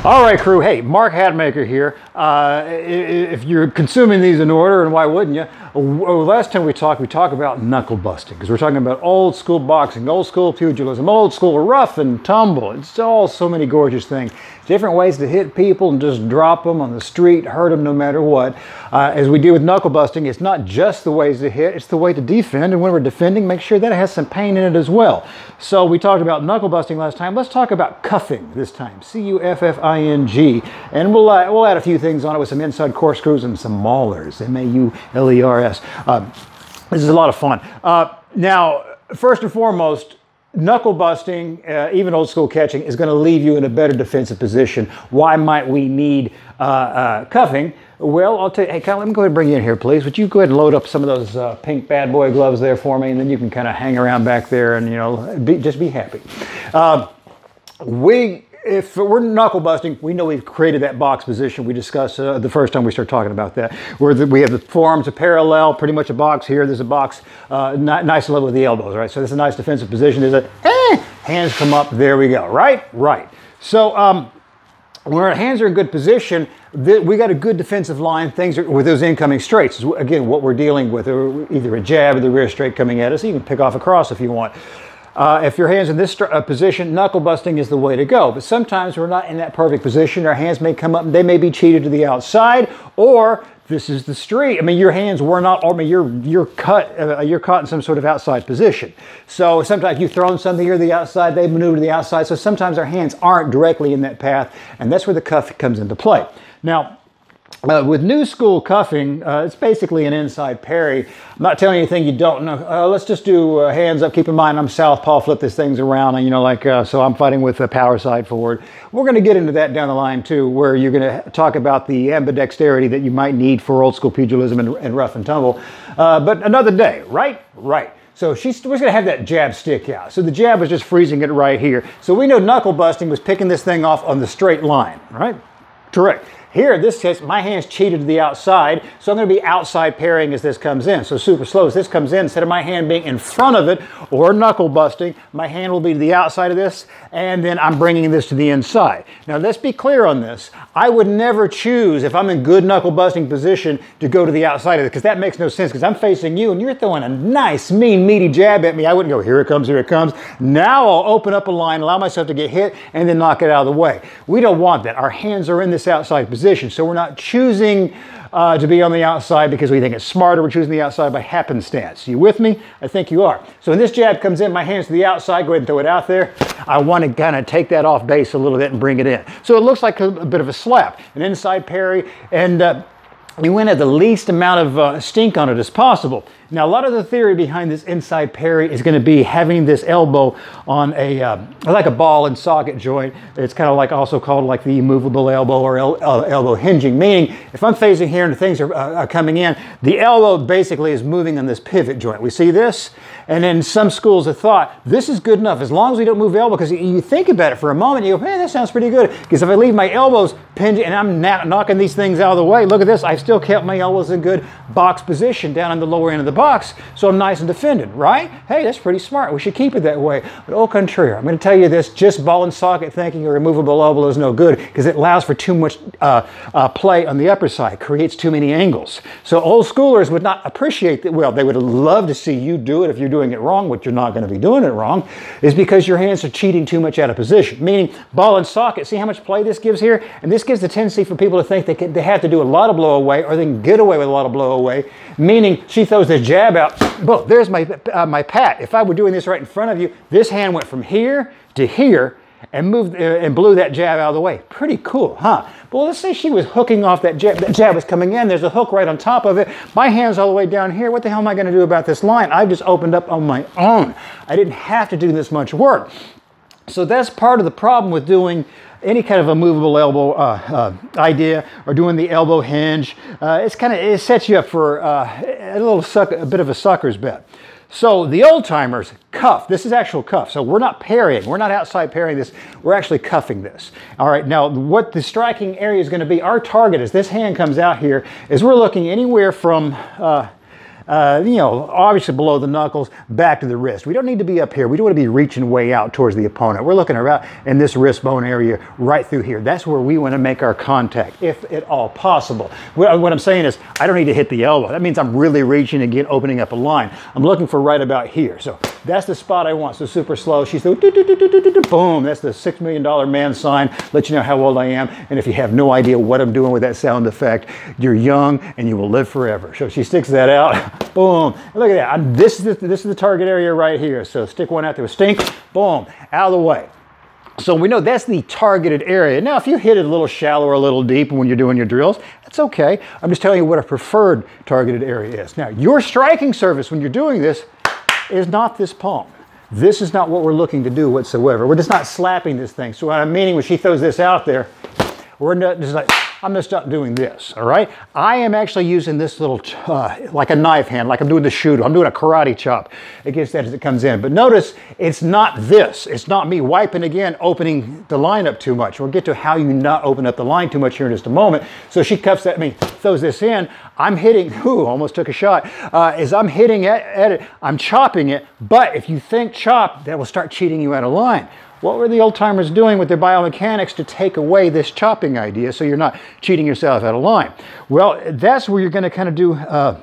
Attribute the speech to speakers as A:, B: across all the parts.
A: All right, crew. Hey, Mark Hatmaker here. If you're consuming these in order, and why wouldn't you? Last time we talked about knuckle busting, because we're talking about old school boxing, old school pugilism, old school rough and tumble. It's all so many gorgeous things. Different ways to hit people and just drop them on the street, hurt them no matter what. As we do with knuckle busting, it's not just the ways to hit, it's the way to defend. And when we're defending, make sure that it has some pain in it as well. So we talked about knuckle busting last time. Let's talk about cuffing this time. C-U-F-F-I-N-G. And we'll add a few things on it with some inside corkscrews and some maulers. M-A-U-L-E-R-S. This is a lot of fun. Now, first and foremost, knuckle busting, even old school catching, is going to leave you in a better defensive position. Why might we need cuffing? Well, I'll tell you, hey, Kyle, let me go ahead and bring you in here, please. Would you go ahead and load up some of those pink bad boy gloves there for me, and then you can kind of hang around back there and, you know, just be happy. If we're knuckle busting, we know we've created that box position we discussed the first time we started talking about that, where we have the forearms are parallel, pretty much a box here. There's a box nice and level with the elbows, right? So this is a nice defensive position. There's a hands come up. There we go, right? Right. So when our hands are in good position, we got a good defensive line. Things are with those incoming straights. Again, what we're dealing with, either a jab or the rear straight coming at us. You can pick off a cross if you want. If your hand's in this position, knuckle busting is the way to go. But sometimes we're not in that perfect position. Our hands may come up and they may be cheated to the outside, or this is the street. I mean, your hands were not, I mean, you're caught in some sort of outside position. So sometimes you've thrown something here to the outside, they maneuver to the outside. So sometimes our hands aren't directly in that path, and that's where the cuff comes into play. Now, with new school cuffing, it's basically an inside parry. I'm not telling you anything you don't know. Let's just do hands up. Keep in mind, I'm southpaw, flip these things around, and you know, like, so I'm fighting with a power side forward. We're going to get into that down the line too, where you're going to talk about the ambidexterity that you might need for old school pugilism and rough and tumble. But another day, right? Right. So we're going to have that jab stick out. So the jab was just freezing it right here. So we know knuckle busting was picking this thing off on the straight line, right? Correct. Here, in this case, my hand's cheated to the outside, so I'm going to be outside parrying as this comes in. So super slow as this comes in, instead of my hand being in front of it or knuckle busting, my hand will be to the outside of this, and then I'm bringing this to the inside. Now, let's be clear on this. I would never choose, if I'm in good knuckle busting position, to go to the outside of it, because that makes no sense, because I'm facing you, and you're throwing a nice, mean, meaty jab at me. I wouldn't go, here it comes, here it comes. Now I'll open up a line, allow myself to get hit, and then knock it out of the way. We don't want that. Our hands are in this outside position. So we're not choosing to be on the outside because we think it's smarter. We're choosing the outside by happenstance. You with me? I think you are. So when this jab comes in, my hand's to the outside. Go ahead and throw it out there. I want to kind of take that off base a little bit and bring it in. So it looks like a bit of a slap, an inside parry, and you want to have the least amount of stink on it as possible. Now, a lot of the theory behind this inside parry is going to be having this elbow on a, like a ball and socket joint. It's kind of like also called like the immovable elbow or elbow hinging, meaning if I'm facing here and things are coming in, the elbow basically is moving on this pivot joint. We see this, and then some schools have thought this is good enough as long as we don't move the elbow, because you think about it for a moment, you go, man, that sounds pretty good, because if I leave my elbows pinned and I'm knocking these things out of the way, look at this, I've still kept my elbows in good box position down on the lower end of the box, so I'm nice and defended, right? Hey, that's pretty smart. We should keep it that way. But au contraire, I'm going to tell you this, just ball and socket thinking or removable elbow is no good, because it allows for too much play on the upper side, creates too many angles. So old schoolers would not appreciate that. Well, they would love to see you do it if you're doing it wrong, which you're not going to be doing it wrong, is because your hands are cheating too much out of position, meaning ball and socket. See how much play this gives here? And this gives the tendency for people to think they have to do a lot of blow away, or they can get away with a lot of blow away, meaning she throws this jab out. Boom, there's my pat. If I were doing this right in front of you, this hand went from here to here and moved and blew that jab out of the way. Pretty cool, huh? But let's say she was hooking off that jab was coming in. There's a hook right on top of it. My hand's all the way down here. What the hell am I going to do about this line? I just opened up on my own. I didn't have to do this much work. So that's part of the problem with doing any kind of a movable elbow idea, or doing the elbow hinge. It sets you up for a bit of a sucker's bet. So the old timers cuff. This is actual cuff. So we're not parrying. We're not outside parrying this. We're actually cuffing this. All right. Now, what the striking area is going to be, our target as this hand comes out here, is we're looking anywhere from you know, obviously below the knuckles, back to the wrist. We don't need to be up here. We don't want to be reaching way out towards the opponent. We're looking around in this wrist bone area right through here. That's where we want to make our contact, if at all possible. What I'm saying is, I don't need to hit the elbow. That means I'm really reaching and opening up a line. I'm looking for right about here. So that's the spot I want. So super slow. She's the boom. That's the $6 million man sign. Let you know how old I am. And if you have no idea what I'm doing with that sound effect, you're young and you will live forever. So she sticks that out. Boom. Look at that. This is the target area right here. So stick one out there with stink. Boom. Out of the way. So we know that's the targeted area. Now, if you hit it a little shallow or a little deep when you're doing your drills, that's okay. I'm just telling you what a preferred targeted area is. Now, your striking surface when you're doing this is not this palm. This is not what we're looking to do whatsoever. We're just not slapping this thing. So what I'm meaning when she throws this out there, we're not just like, I'm just not doing this, all right? I am actually using this little, like a knife hand, like I'm doing the shoot. I'm doing a karate chop against that as it comes in. But notice, it's not this. It's not me wiping again, opening the line up too much. We'll get to how you not open up the line too much here in just a moment. So she cuffs that, throws this in. I'm hitting, almost took a shot. As I'm hitting at it, I'm chopping it. But if you think chop, that will start cheating you out of line. What were the old timers doing with their biomechanics to take away this chopping idea so you're not cheating yourself out of line? Well, that's where you're going to kind of do a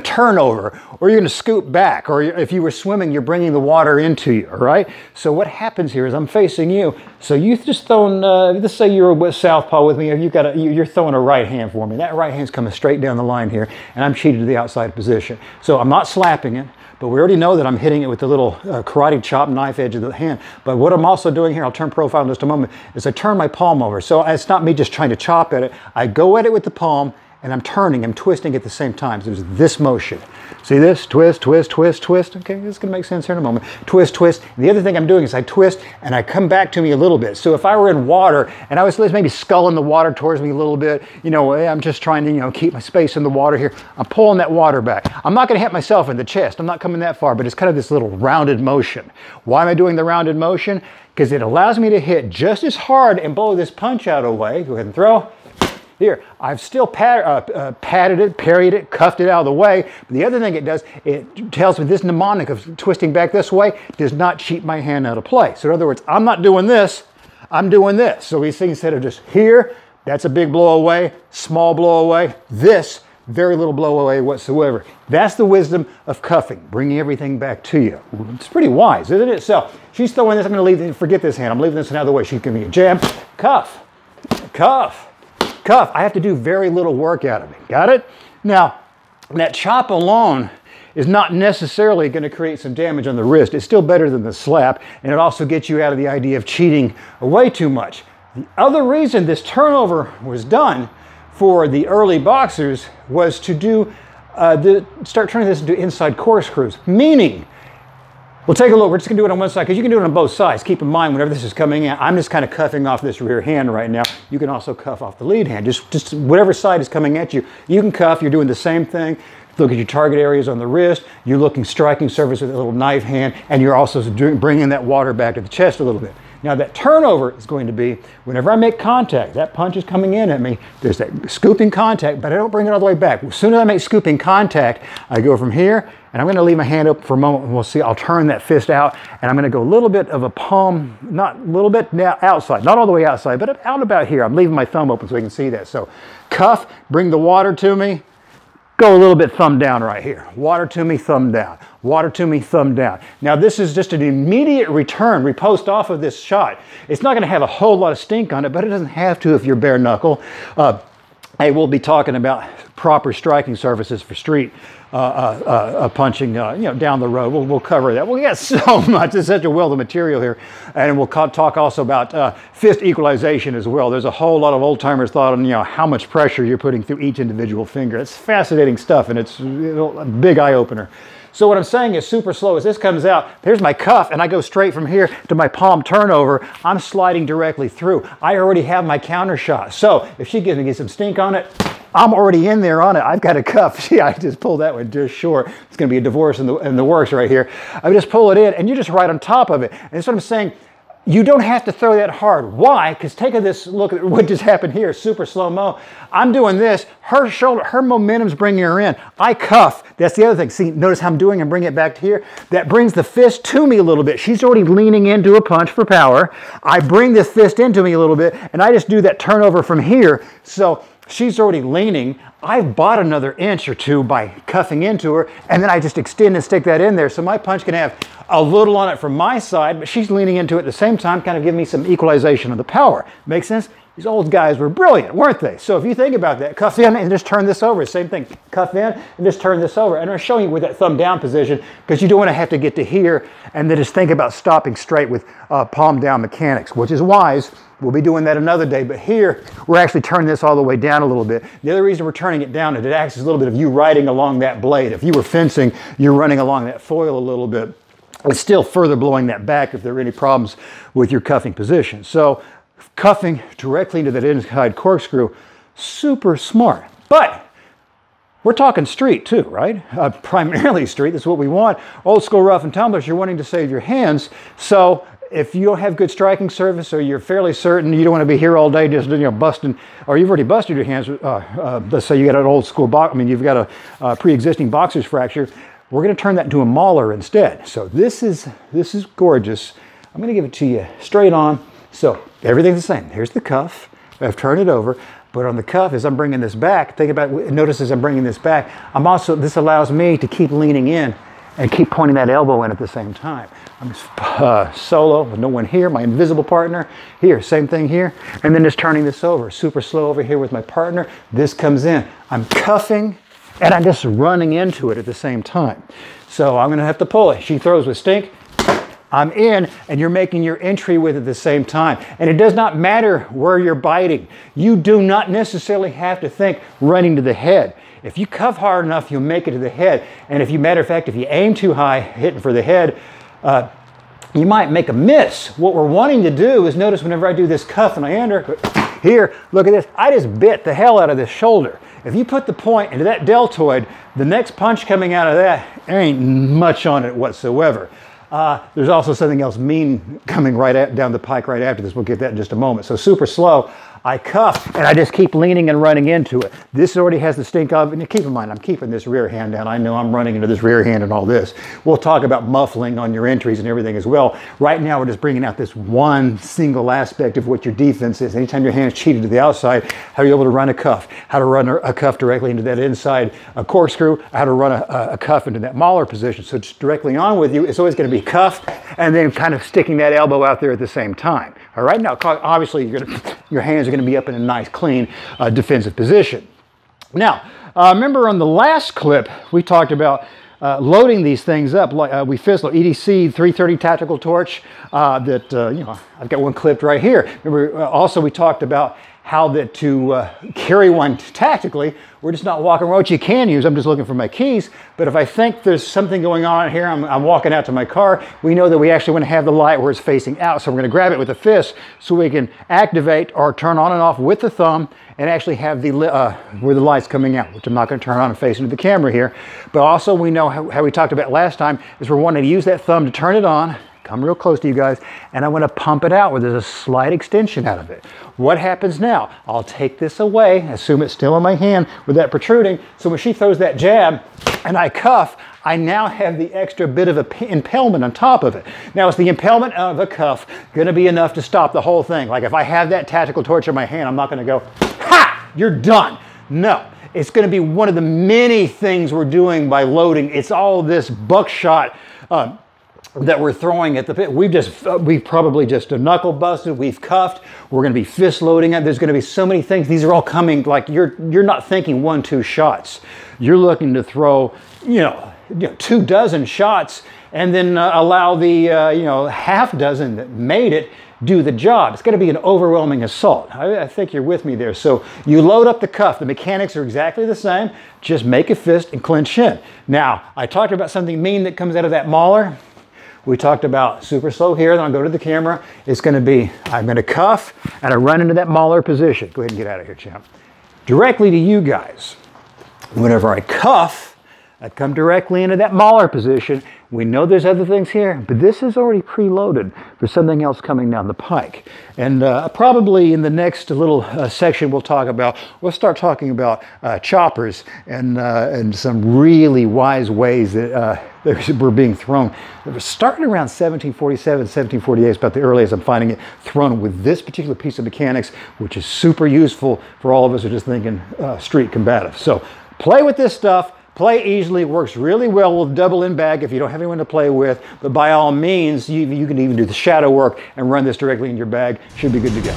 A: turnover, or you're going to scoop back, or if you were swimming, you're bringing the water into you, all right? So what happens here is I'm facing you. So you just throwing, let's say you're with southpaw with me, you're throwing a right hand for me. That right hand's coming straight down the line here, and I'm cheated to the outside position. So I'm not slapping it. But we already know that I'm hitting it with the little karate chop knife edge of the hand. But what I'm also doing here, I'll turn profile in just a moment, is I turn my palm over. So it's not me just trying to chop at it. I go at it with the palm, and I'm turning, I'm twisting at the same time. So there's this motion. See this? Twist, twist, twist, twist. Okay, this is gonna make sense here in a moment. Twist, twist. And the other thing I'm doing is I twist and I come back to me a little bit. So if I were in water and I was maybe sculling the water towards me a little bit, you know, I'm just trying to, keep my space in the water here. I'm pulling that water back. I'm not gonna hit myself in the chest. I'm not coming that far, but it's kind of this little rounded motion. Why am I doing the rounded motion? Because it allows me to hit just as hard and blow this punch out away. Go ahead and throw. Here, I've still patted it, parried it, cuffed it out of the way. But the other thing it does, it tells me this mnemonic of twisting back this way does not cheat my hand out of play. So in other words, I'm not doing this, I'm doing this. So these things, instead of just here, that's a big blow away, small blow away, this, very little blow away whatsoever. That's the wisdom of cuffing, bringing everything back to you. It's pretty wise, isn't it? So she's throwing this, I'm gonna forget this hand, I'm leaving this another way. She's giving me a jab, cuff, cuff. Cuff. I have to do very little work out of it. Got it? Now, that chop alone is not necessarily going to create some damage on the wrist. It's still better than the slap, and it also gets you out of the idea of cheating away too much. The other reason this turnover was done for the early boxers was to do start turning this into inside corkscrews, meaning, we'll take a look. We're just going to do it on one side because you can do it on both sides. Keep in mind, whenever this is coming in, I'm just kind of cuffing off this rear hand right now. You can also cuff off the lead hand. Just whatever side is coming at you, you can cuff. You're doing the same thing. Look at your target areas on the wrist. You're looking striking surface with a little knife hand, and you're also bringing that water back to the chest a little bit. Now that turnover is going to be, whenever I make contact, that punch is coming in at me, there's that scooping contact, but I don't bring it all the way back. As soon as I make scooping contact, I go from here, and I'm gonna leave my hand open for a moment, and we'll see, I'll turn that fist out, and I'm gonna go a little bit of a palm, not a little bit now outside, not all the way outside, but out about here. I'm leaving my thumb open so we can see that. So cuff, bring the water to me, go a little bit thumb down right here. Water to me, thumb down. Water to me, thumb down. Now this is just an immediate return, riposte off of this shot. It's not gonna have a whole lot of stink on it, but it doesn't have to if you're bare knuckle. Hey, we'll be talking about proper striking surfaces for street punching, down the road. We'll cover that. We got so much. There's such a wealth of material here. And we'll talk also about fist equalization as well. There's a whole lot of old-timers thought on, how much pressure you're putting through each individual finger. It's fascinating stuff, and it's a big eye-opener. So what I'm saying is super slow. As this comes out, there's my cuff, and I go straight from here to my palm turnover. I'm sliding directly through. I already have my counter shot. So if she gives me some stink on it, I'm already in there on it. I've got a cuff. See, I just pulled that one just short. It's going to be a divorce in the works right here. I just pull it in, and you're just right on top of it. And that's what I'm saying. you don't have to throw that hard. Why? Because take this look at what just happened here, super slow-mo. I'm doing this, her shoulder, her momentum's bringing her in. I cuff, that's the other thing. See, notice how I'm doing and bring it back to here. That brings the fist to me a little bit. She's already leaning into a punch for power. I bring this fist into me a little bit, and I just do that turnover from here. So she's already leaning. I've bought another inch or two by cuffing into her, and then I just extend and stick that in there. So my punch can have a little on it from my side, but she's leaning into it at the same time, kind of giving me some equalization of the power. Make sense? These old guys were brilliant, weren't they? So if you think about that, cuff in and just turn this over. Same thing, cuff in and just turn this over. And I'm showing you with that thumb down position because you don't want to have to get to here and then just think about stopping straight with palm down mechanics, which is wise. We'll be doing that another day, but here we're actually turning this all the way down a little bit. The other reason we're turning it down is it acts as a little bit of you riding along that blade. If you were fencing, you're running along that foil a little bit. It's still further blowing that back if there are any problems with your cuffing position. So cuffing directly into that inside corkscrew, super smart. But we're talking street too, right? Primarily street, that's what we want. Old school rough and tumblers, you're wanting to save your hands. So if you don't have good striking surface or you're fairly certain you don't want to be here all day just busting, or you've already busted your hands, let's say you got an old school box, you've got a pre-existing boxer's fracture, we're going to turn that into a mauler instead. So this is gorgeous. I'm going to give it to you straight on. So everything's the same. Here's the cuff. I've turned it over. But on the cuff, as I'm bringing this back, notice as I'm bringing this back, this allows me to keep leaning in and keep pointing that elbow in at the same time. I'm solo with no one here, my invisible partner. Here, same thing here. And then just turning this over, super slow over here with my partner. This comes in. I'm cuffing and I'm just running into it at the same time. So I'm gonna have to pull it. She throws with stink. I'm in, and you're making your entry with it at the same time. And it does not matter where you're biting. You do not necessarily have to think running to the head. If you cuff hard enough, you'll make it to the head. And if you, matter of fact, if you aim too high, hitting for the head, you might make a miss. What we're wanting to do is notice whenever I do this cuff and I enter, here, look at this, I just bit the hell out of this shoulder. If you put the point into that deltoid, the next punch coming out of that, there ain't much on it whatsoever. There's also something else mean coming down the pike right after this. We'll get that in just a moment. So super slow. I cuff and I just keep leaning and running into it. This already has the stink of, and keep in mind, I'm keeping this rear hand down. I know I'm running into this rear hand and all this. We'll talk about muffling on your entries and everything as well. Right now, we're just bringing out this one single aspect of what your defense is. Anytime your hand's cheated to the outside, how are you able to run a cuff? How to run a cuff directly into that inside corkscrew, how to run a cuff into that mauler position. So it's directly on with you. It's always going to be cuff and then kind of sticking that elbow out there at the same time. All right, now obviously your hands are going to be up in a nice, clean defensive position. Now, remember on the last clip, we talked about loading these things up. We fizzle EDC 330 tactical torch I've got one clipped right here. Remember, also we talked about how that to carry one tactically, we're just not walking around, which you can use. I'm just looking for my keys. But if I think there's something going on here, I'm walking out to my car, we know that we actually want to have the light where it's facing out. So we're going to grab it with the fist so we can activate or turn on and off with the thumb and actually have the where the light's coming out, which I'm not going to turn on and face into the camera here. But also we know how we talked about last time is we're wanting to use that thumb to turn it on, come real close to you guys, and I want to pump it out where there's a slight extension out of it. What happens now? I'll take this away, assume it's still in my hand with that protruding, so when she throws that jab and I cuff, I now have the extra bit of impalement on top of it. Now, is the impalement of a cuff going to be enough to stop the whole thing? Like if I have that tactical torch in my hand, I'm not going to go, ha, you're done. No. It's going to be one of the many things we're doing by loading. It's all this buckshot that we're throwing at the pit. We've probably just knuckle busted, we've cuffed, we're going to be fist loading it. There's going to be so many things. These are all coming, like you're not thinking 1-2 shots. You're looking to throw, 24 shots and then allow the half dozen that made it do the job. It's going to be an overwhelming assault. I think you're with me there. So you load up the cuff. The mechanics are exactly the same. Just make a fist and clinch in. Now, I talked about something mean that comes out of that mauler. We talked about super slow here, then I'll go to the camera. It's going to be, I'm going to cuff and I run into that mauler position. Go ahead and get out of here, champ. Directly to you guys. Whenever I cuff, I'd come directly into that mauler position. We know there's other things here, but this is already preloaded for something else coming down the pike. And probably in the next little section we'll start talking about choppers and some really wise ways that were being thrown. It was starting around 1747, 1748 is about the earliest I'm finding it thrown with this particular piece of mechanics, which is super useful for all of us who are just thinking street combative. So play with this stuff. Play easily, works really well with double in bag if you don't have anyone to play with, but by all means, you can even do the shadow work and run this directly in your bag. Should be good to go.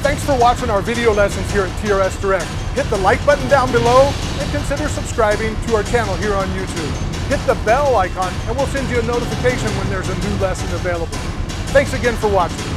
B: Thanks for watching our video lessons here at TRS Direct. Hit the like button down below and consider subscribing to our channel here on YouTube. Hit the bell icon and we'll send you a notification when there's a new lesson available. Thanks again for watching.